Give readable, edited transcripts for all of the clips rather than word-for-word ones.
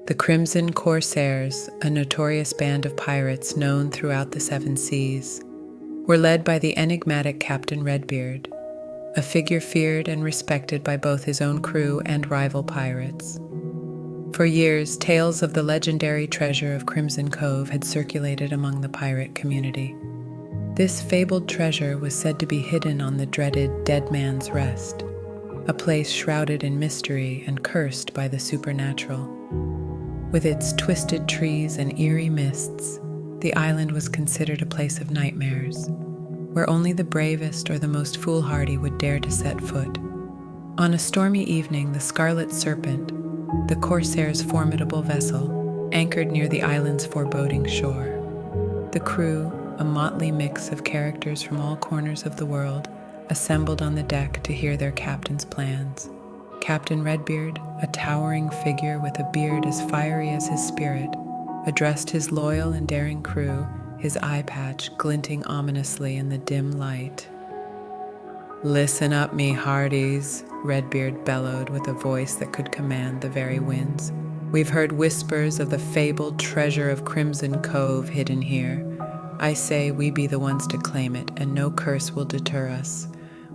The Crimson Corsairs, a notorious band of pirates known throughout the seven seas, were led by the enigmatic Captain Redbeard, a figure feared and respected by both his own crew and rival pirates. For years, tales of the legendary treasure of Crimson Cove had circulated among the pirate community. This fabled treasure was said to be hidden on the dreaded Dead Man's Rest, a place shrouded in mystery and cursed by the supernatural. With its twisted trees and eerie mists, the island was considered a place of nightmares, where only the bravest or the most foolhardy would dare to set foot. On a stormy evening, the Scarlet Serpent, the Corsairs' formidable vessel, anchored near the island's foreboding shore. The crew, a motley mix of characters from all corners of the world, assembled on the deck to hear their captain's plans. Captain Redbeard, a towering figure with a beard as fiery as his spirit, addressed his loyal and daring crew, his eye patch glinting ominously in the dim light. "Listen up, me hearties," Redbeard bellowed with a voice that could command the very winds. "We've heard whispers of the fabled treasure of Crimson Cove hidden here. I say we be the ones to claim it, and no curse will deter us.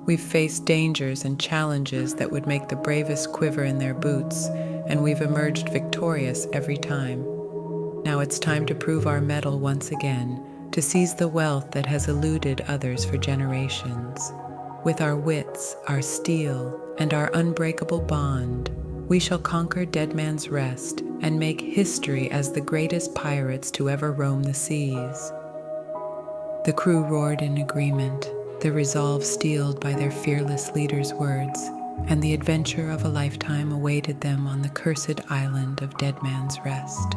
We've faced dangers and challenges that would make the bravest quiver in their boots, and we've emerged victorious every time. Now it's time to prove our mettle once again, to seize the wealth that has eluded others for generations. With our wits, our steel, and our unbreakable bond, we shall conquer Dead Man's Rest and make history as the greatest pirates to ever roam the seas." The crew roared in agreement, their resolve steeled by their fearless leader's words, and the adventure of a lifetime awaited them on the cursed island of Dead Man's Rest.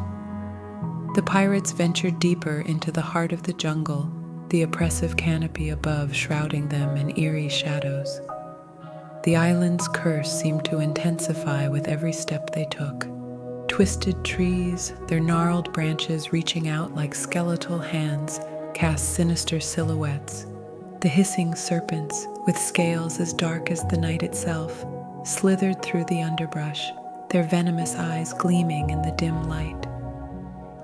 The pirates ventured deeper into the heart of the jungle, the oppressive canopy above shrouding them in eerie shadows. The island's curse seemed to intensify with every step they took. Twisted trees, their gnarled branches reaching out like skeletal hands, cast sinister silhouettes. The hissing serpents, with scales as dark as the night itself, slithered through the underbrush, their venomous eyes gleaming in the dim light.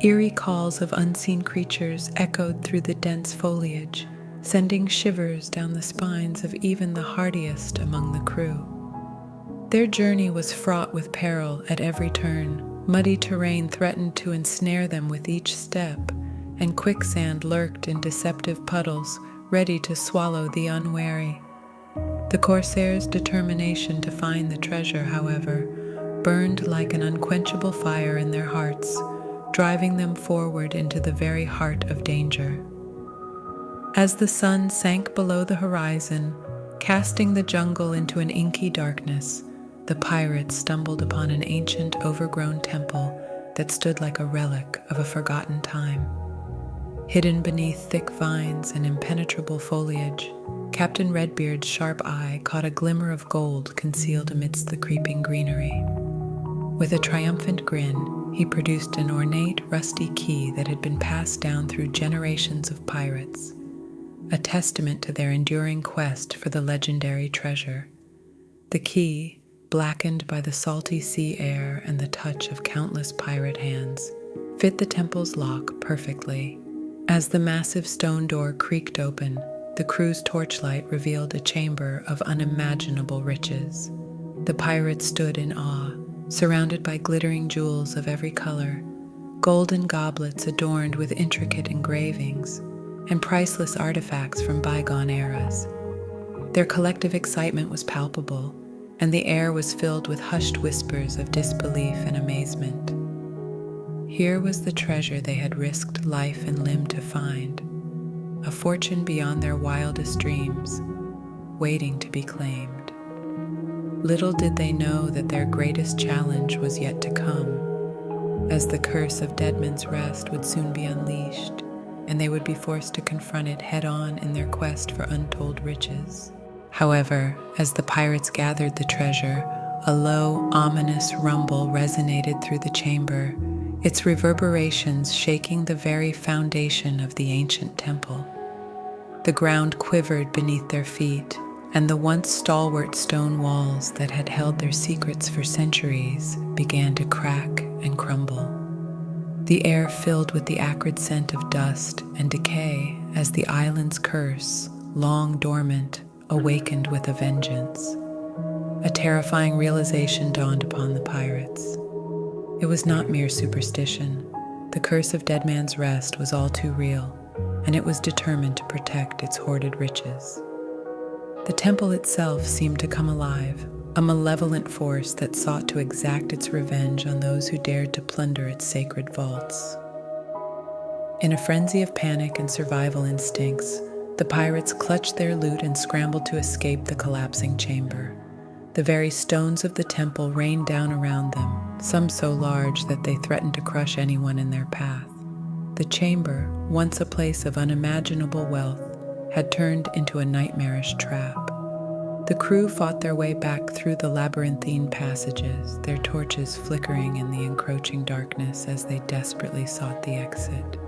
Eerie calls of unseen creatures echoed through the dense foliage, sending shivers down the spines of even the hardiest among the crew. Their journey was fraught with peril at every turn. Muddy terrain threatened to ensnare them with each step, and quicksand lurked in deceptive puddles, ready to swallow the unwary. The Corsairs' determination to find the treasure, however, burned like an unquenchable fire in their hearts, driving them forward into the very heart of danger. As the sun sank below the horizon, casting the jungle into an inky darkness, the pirates stumbled upon an ancient, overgrown temple that stood like a relic of a forgotten time. Hidden beneath thick vines and impenetrable foliage, Captain Redbeard's sharp eye caught a glimmer of gold concealed amidst the creeping greenery. With a triumphant grin, he produced an ornate, rusty key that had been passed down through generations of pirates, a testament to their enduring quest for the legendary treasure. The key, blackened by the salty sea air and the touch of countless pirate hands, fit the temple's lock perfectly. As the massive stone door creaked open, the crew's torchlight revealed a chamber of unimaginable riches. The pirates stood in awe, surrounded by glittering jewels of every color, golden goblets adorned with intricate engravings, and priceless artifacts from bygone eras. Their collective excitement was palpable, and the air was filled with hushed whispers of disbelief and amazement. Here was the treasure they had risked life and limb to find, a fortune beyond their wildest dreams, waiting to be claimed. Little did they know that their greatest challenge was yet to come, as the curse of Dead Man's Rest would soon be unleashed, and they would be forced to confront it head-on in their quest for untold riches. However, as the pirates gathered the treasure, a low, ominous rumble resonated through the chamber, its reverberations shaking the very foundation of the ancient temple. The ground quivered beneath their feet, and the once stalwart stone walls that had held their secrets for centuries began to crack and crumble. The air filled with the acrid scent of dust and decay as the island's curse, long dormant, awakened with a vengeance. A terrifying realization dawned upon the pirates. It was not mere superstition. The curse of Dead Man's Rest was all too real, and it was determined to protect its hoarded riches. The temple itself seemed to come alive, a malevolent force that sought to exact its revenge on those who dared to plunder its sacred vaults. In a frenzy of panic and survival instincts, the pirates clutched their loot and scrambled to escape the collapsing chamber. The very stones of the temple rained down around them, some so large that they threatened to crush anyone in their path. The chamber, once a place of unimaginable wealth, had turned into a nightmarish trap. The crew fought their way back through the labyrinthine passages, their torches flickering in the encroaching darkness as they desperately sought the exit.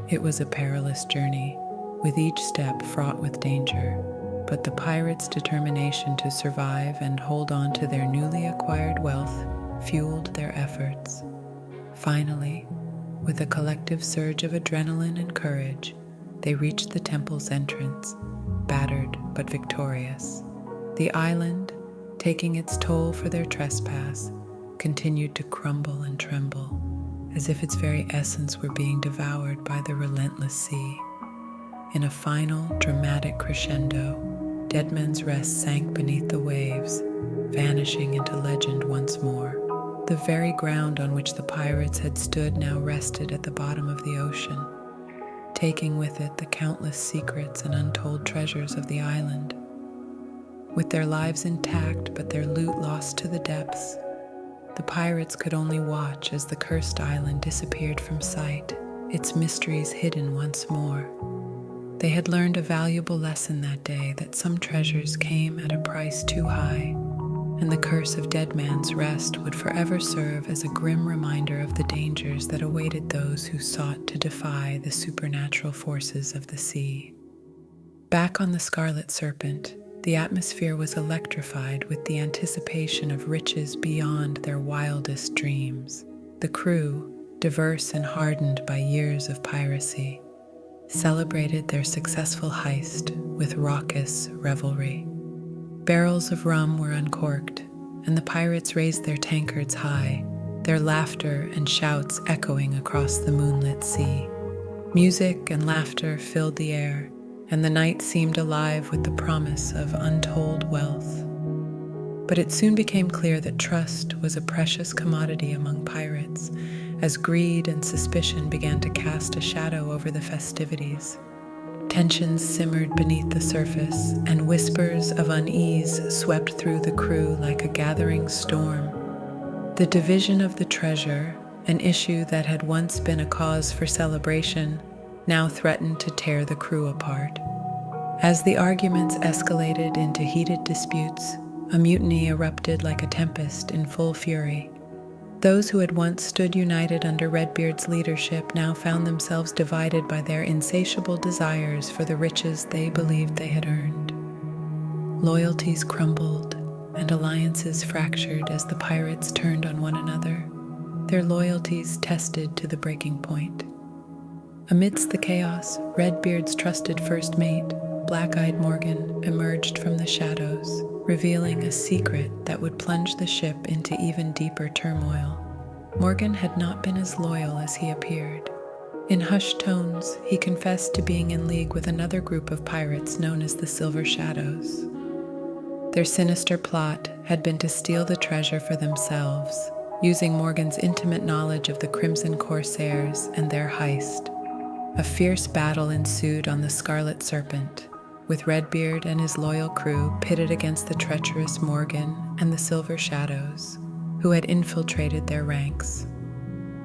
It was a perilous journey, with each step fraught with danger, but the pirates' determination to survive and hold on to their newly acquired wealth fueled their efforts. Finally, with a collective surge of adrenaline and courage, they reached the temple's entrance, battered but victorious. The island, taking its toll for their trespass, continued to crumble and tremble, as if its very essence were being devoured by the relentless sea. In a final, dramatic crescendo, Dead Man's Rest sank beneath the waves, vanishing into legend once more. The very ground on which the pirates had stood now rested at the bottom of the ocean, taking with it the countless secrets and untold treasures of the island. With their lives intact but their loot lost to the depths, the pirates could only watch as the cursed island disappeared from sight, its mysteries hidden once more. They had learned a valuable lesson that day, that some treasures came at a price too high, and the curse of Dead Man's Rest would forever serve as a grim reminder of the dangers that awaited those who sought to defy the supernatural forces of the sea. Back on the Scarlet Serpent, the atmosphere was electrified with the anticipation of riches beyond their wildest dreams. The crew, diverse and hardened by years of piracy, celebrated their successful heist with raucous revelry. Barrels of rum were uncorked, and the pirates raised their tankards high, their laughter and shouts echoing across the moonlit sea. Music and laughter filled the air, and the night seemed alive with the promise of untold wealth. But it soon became clear that trust was a precious commodity among pirates, as greed and suspicion began to cast a shadow over the festivities. Tensions simmered beneath the surface, and whispers of unease swept through the crew like a gathering storm. The division of the treasure, an issue that had once been a cause for celebration, now threatened to tear the crew apart. As the arguments escalated into heated disputes, a mutiny erupted like a tempest in full fury. Those who had once stood united under Redbeard's leadership now found themselves divided by their insatiable desires for the riches they believed they had earned. Loyalties crumbled, and alliances fractured as the pirates turned on one another, their loyalties tested to the breaking point. Amidst the chaos, Redbeard's trusted first mate, Black-Eyed Morgan, emerged from the shadows, revealing a secret that would plunge the ship into even deeper turmoil. Morgan had not been as loyal as he appeared. In hushed tones, he confessed to being in league with another group of pirates known as the Silver Shadows. Their sinister plot had been to steal the treasure for themselves, using Morgan's intimate knowledge of the Crimson Corsairs and their heist. A fierce battle ensued on the Scarlet Serpent, with Redbeard and his loyal crew pitted against the treacherous Morgan and the Silver Shadows, who had infiltrated their ranks.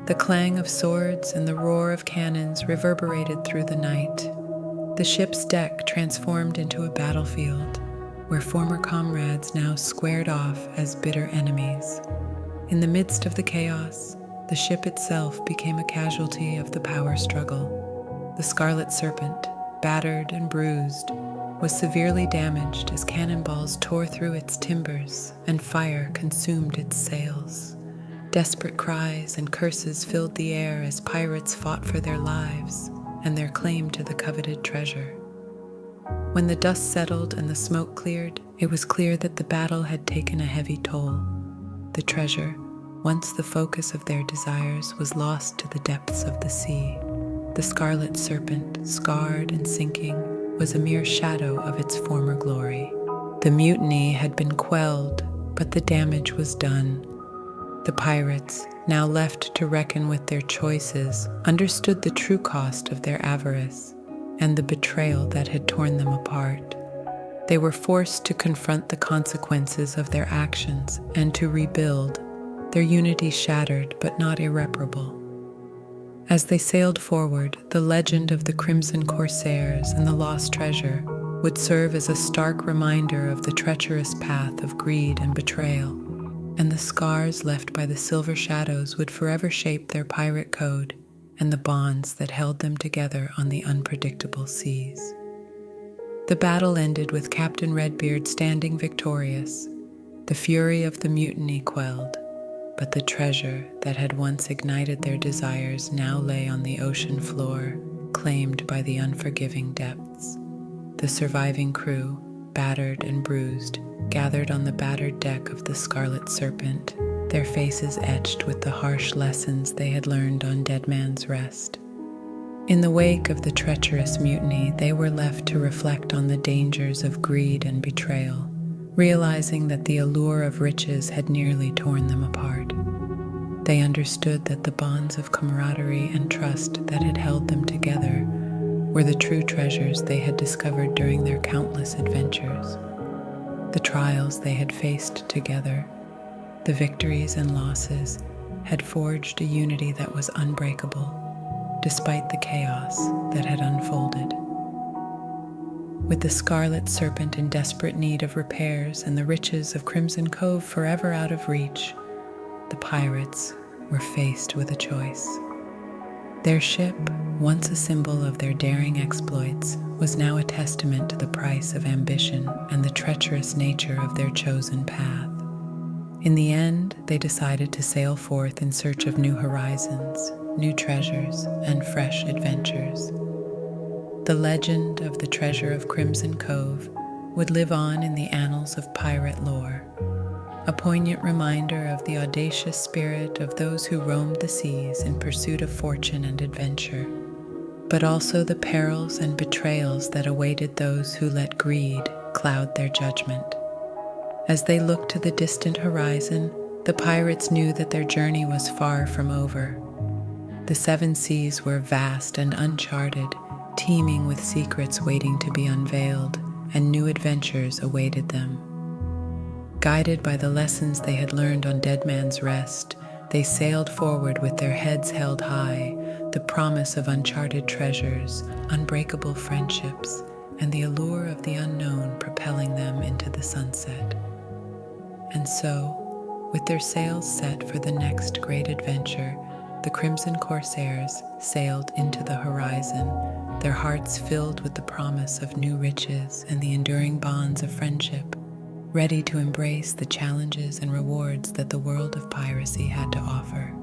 The clang of swords and the roar of cannons reverberated through the night. The ship's deck transformed into a battlefield, where former comrades now squared off as bitter enemies. In the midst of the chaos, the ship itself became a casualty of the power struggle. The Scarlet Serpent, battered and bruised, was severely damaged as cannonballs tore through its timbers and fire consumed its sails. Desperate cries and curses filled the air as pirates fought for their lives and their claim to the coveted treasure. When the dust settled and the smoke cleared, it was clear that the battle had taken a heavy toll. The treasure, once the focus of their desires, was lost to the depths of the sea. The scarlet serpent, scarred and sinking, was a mere shadow of its former glory. The mutiny had been quelled, but the damage was done. The pirates, now left to reckon with their choices, understood the true cost of their avarice and the betrayal that had torn them apart. They were forced to confront the consequences of their actions and to rebuild, their unity shattered but not irreparable. As they sailed forward, the legend of the Crimson Corsairs and the lost treasure would serve as a stark reminder of the treacherous path of greed and betrayal, and the scars left by the silver shadows would forever shape their pirate code and the bonds that held them together on the unpredictable seas. The battle ended with Captain Redbeard standing victorious, the fury of the mutiny quelled, but the treasure that had once ignited their desires now lay on the ocean floor, claimed by the unforgiving depths. The surviving crew, battered and bruised, gathered on the battered deck of the Scarlet Serpent, their faces etched with the harsh lessons they had learned on Dead Man's Rest. In the wake of the treacherous mutiny, they were left to reflect on the dangers of greed and betrayal, realizing that the allure of riches had nearly torn them apart. They understood that the bonds of camaraderie and trust that had held them together were the true treasures they had discovered during their countless adventures. The trials they had faced together, the victories and losses, had forged a unity that was unbreakable, despite the chaos that had unfolded. With the Scarlet Serpent in desperate need of repairs and the riches of Crimson Cove forever out of reach, the pirates were faced with a choice. Their ship, once a symbol of their daring exploits, was now a testament to the price of ambition and the treacherous nature of their chosen path. In the end, they decided to sail forth in search of new horizons, new treasures, and fresh adventures. The legend of the treasure of Crimson Cove would live on in the annals of pirate lore, a poignant reminder of the audacious spirit of those who roamed the seas in pursuit of fortune and adventure, but also the perils and betrayals that awaited those who let greed cloud their judgment. As they looked to the distant horizon, the pirates knew that their journey was far from over. The seven seas were vast and uncharted, teeming with secrets waiting to be unveiled, and new adventures awaited them. Guided by the lessons they had learned on Dead Man's Rest, they sailed forward with their heads held high, the promise of uncharted treasures, unbreakable friendships, and the allure of the unknown propelling them into the sunset. And so, with their sails set for the next great adventure, the Crimson Corsairs sailed into the horizon, their hearts filled with the promise of new riches and the enduring bonds of friendship, ready to embrace the challenges and rewards that the world of piracy had to offer.